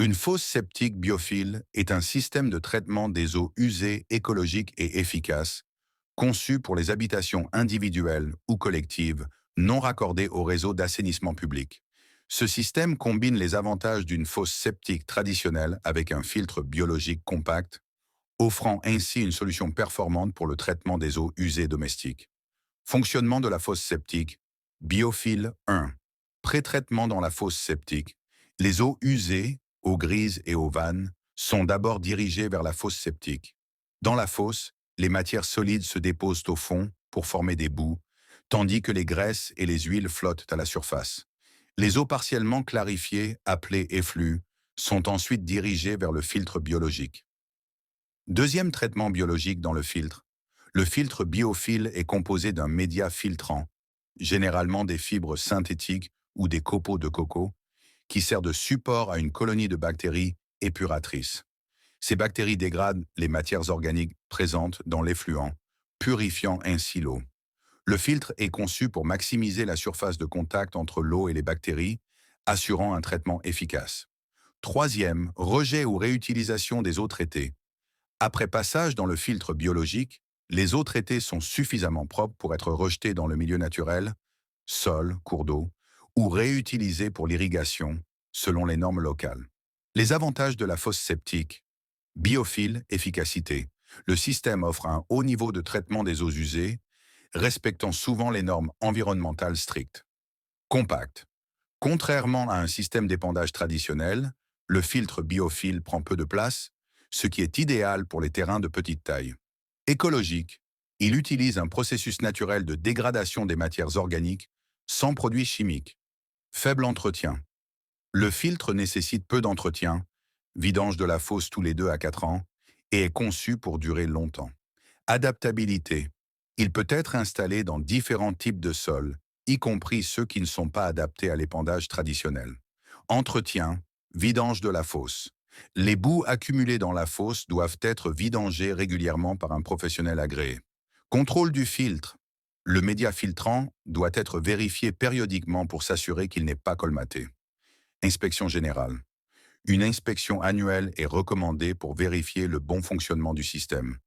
Une fosse septique biophile est un système de traitement des eaux usées écologique et efficace, conçu pour les habitations individuelles ou collectives non raccordées au réseau d'assainissement public. Ce système combine les avantages d'une fosse septique traditionnelle avec un filtre biologique compact, offrant ainsi une solution performante pour le traitement des eaux usées domestiques. Fonctionnement de la fosse septique. Biophile 1. Pré-traitement dans la fosse septique. Les eaux usées, eaux grises et eaux vannes, sont d'abord dirigées vers la fosse septique. Dans la fosse, les matières solides se déposent au fond pour former des boues, tandis que les graisses et les huiles flottent à la surface. Les eaux partiellement clarifiées, appelées effluves, sont ensuite dirigées vers le filtre biologique. Deuxième traitement biologique dans le filtre. Le filtre biophile est composé d'un média filtrant, généralement des fibres synthétiques ou des copeaux de coco, qui sert de support à une colonie de bactéries épuratrices. Ces bactéries dégradent les matières organiques présentes dans l'effluent, purifiant ainsi l'eau. Le filtre est conçu pour maximiser la surface de contact entre l'eau et les bactéries, assurant un traitement efficace. Troisième, rejet ou réutilisation des eaux traitées. Après passage dans le filtre biologique, les eaux traitées sont suffisamment propres pour être rejetées dans le milieu naturel, sol, cours d'eau, ou réutilisées pour l'irrigation, selon les normes locales. Les avantages de la fosse septique. Biophile, efficacité. Le système offre un haut niveau de traitement des eaux usées, respectant souvent les normes environnementales strictes. Compact. Contrairement à un système d'épandage traditionnel, le filtre biophile prend peu de place, ce qui est idéal pour les terrains de petite taille. Écologique. Il utilise un processus naturel de dégradation des matières organiques sans produits chimiques. Faible entretien. Le filtre nécessite peu d'entretien, vidange de la fosse tous les 2 à 4 ans, et est conçu pour durer longtemps. Adaptabilité. Il peut être installé dans différents types de sols, y compris ceux qui ne sont pas adaptés à l'épandage traditionnel. Entretien, vidange de la fosse. Les boues accumulées dans la fosse doivent être vidangées régulièrement par un professionnel agréé. Contrôle du filtre. Le média filtrant doit être vérifié périodiquement pour s'assurer qu'il n'est pas colmaté. Inspection générale. Une inspection annuelle est recommandée pour vérifier le bon fonctionnement du système.